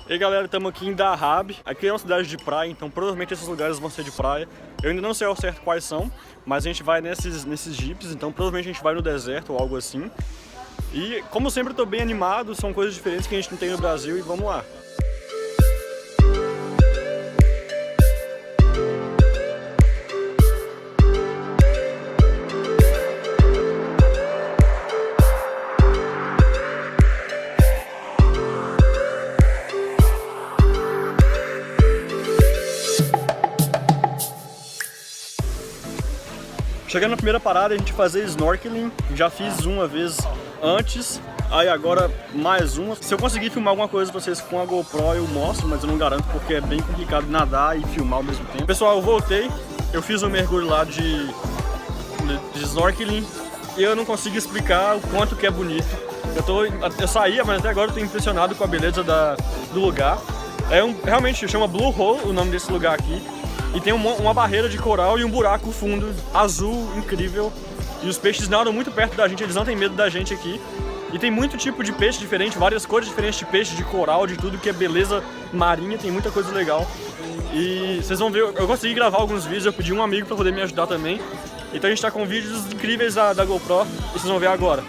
E aí galera, estamos aqui em Dahab. Aqui é uma cidade de praia, então provavelmente esses lugares vão ser de praia. Eu ainda não sei ao certo quais são, mas a gente vai nesses jeeps, então provavelmente a gente vai no deserto ou algo assim. E como sempre eu tô bem animado, são coisas diferentes que a gente não tem no Brasil e vamos lá. Chegando na primeira parada, a gente fazer snorkeling. Já fiz uma vez antes, aí agora mais uma. Se eu conseguir filmar alguma coisa pra vocês com a GoPro, eu mostro, mas eu não garanto porque é bem complicado nadar e filmar ao mesmo tempo. Pessoal, eu voltei, eu fiz um mergulho lá de snorkeling e eu não consigo explicar o quanto que é bonito. Eu saía, mas até agora eu tô impressionado com a beleza do lugar. Realmente chama Blue Hole o nome desse lugar aqui. E tem uma barreira de coral e um buraco fundo azul incrível. E os peixes nadam muito perto da gente, eles não têm medo da gente aqui. E tem muito tipo de peixe diferente, várias cores diferentes de peixe, de coral, de tudo que é beleza marinha, tem muita coisa legal. E vocês vão ver, eu consegui gravar alguns vídeos, eu pedi um amigo para poder me ajudar também. Então a gente tá com vídeos incríveis da GoPro e vocês vão ver agora.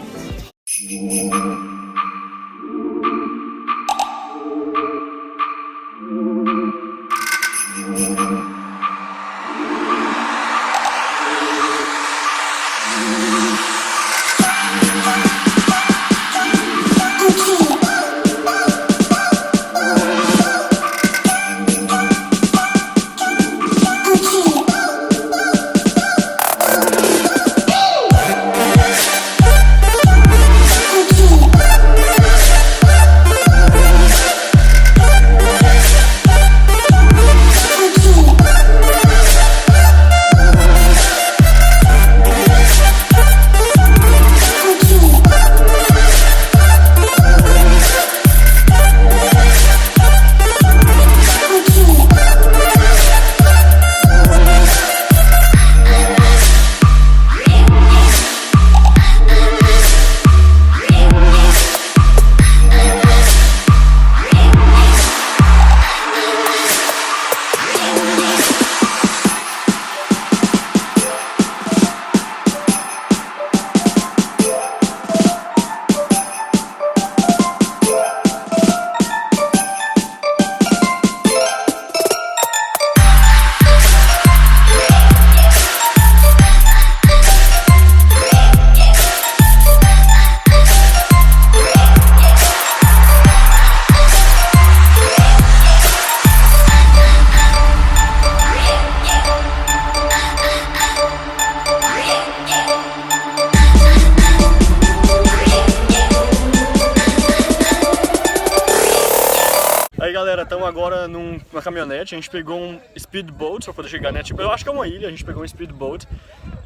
Aí galera, estamos agora numa caminhonete, a gente pegou um speedboat para poder chegar, né? Tipo, eu acho que é uma ilha, a gente pegou um speedboat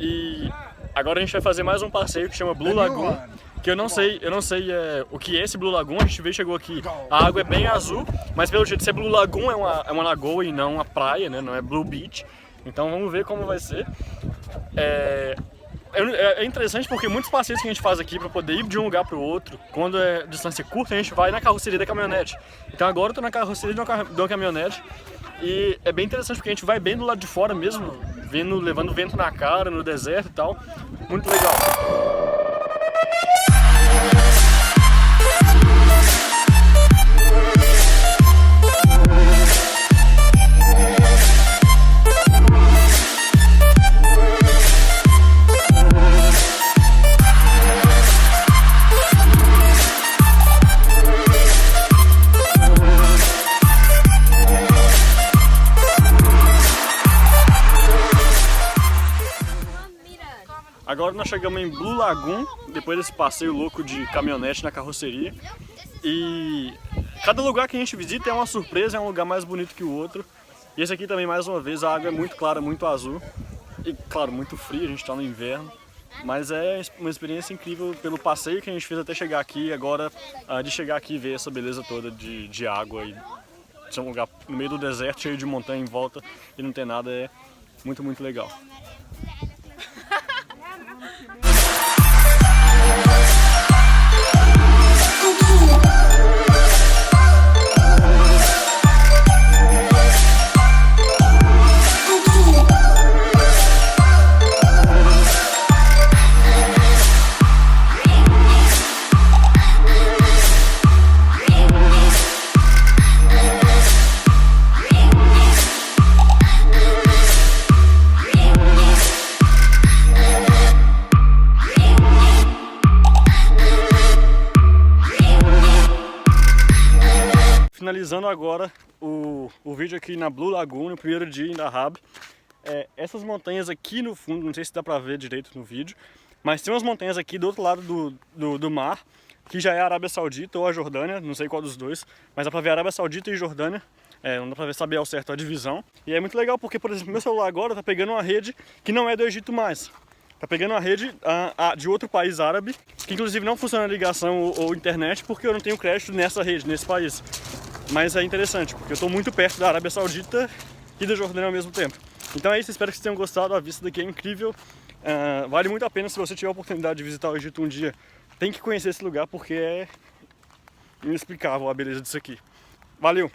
e agora a gente vai fazer mais um passeio que chama Blue Lagoon, que eu não sei o que é esse Blue Lagoon. A gente chegou aqui, a água é bem azul, mas pelo jeito de ser Blue Lagoon é uma lagoa e não uma praia, né? Não é Blue Beach, então vamos ver como vai ser. É interessante porque muitos passeios que a gente faz aqui para poder ir de um lugar para o outro, quando é distância curta, a gente vai na carroceria da caminhonete. Então agora eu tô na carroceria de uma caminhonete e é bem interessante porque a gente vai bem do lado de fora mesmo, levando vento na cara, no deserto e tal. Muito legal. Agora nós chegamos em Blue Lagoon, depois desse passeio louco de caminhonete na carroceria. E cada lugar que a gente visita é uma surpresa, é um lugar mais bonito que o outro. E esse aqui também, mais uma vez, a água é muito clara, muito azul. E claro, muito frio, a gente está no inverno. Mas é uma experiência incrível pelo passeio que a gente fez até chegar aqui. Agora, de chegar aqui e ver essa beleza toda de água. E ser um lugar no meio do deserto, cheio de montanha em volta e não tem nada, é muito, muito legal. finalizando agora o vídeo aqui na Blue Lagoon, no primeiro dia em Dahab. Essas montanhas aqui no fundo, não sei se dá pra ver direito no vídeo, mas tem umas montanhas aqui do outro lado do mar, que já é a Arábia Saudita ou a Jordânia, não sei qual dos dois, mas dá pra ver a Arábia Saudita e Jordânia, não dá pra saber ao certo a divisão. E é muito legal porque, por exemplo, meu celular agora tá pegando uma rede que não é do Egito mais. Tá pegando uma rede de outro país árabe, que inclusive não funciona a ligação ou internet porque eu não tenho crédito nessa rede, nesse país. Mas é interessante, porque eu estou muito perto da Arábia Saudita e da Jordânia ao mesmo tempo. Então é isso, espero que vocês tenham gostado, a vista daqui é incrível. Vale muito a pena se você tiver a oportunidade de visitar o Egito um dia. Tem que conhecer esse lugar porque é inexplicável a beleza disso aqui. Valeu!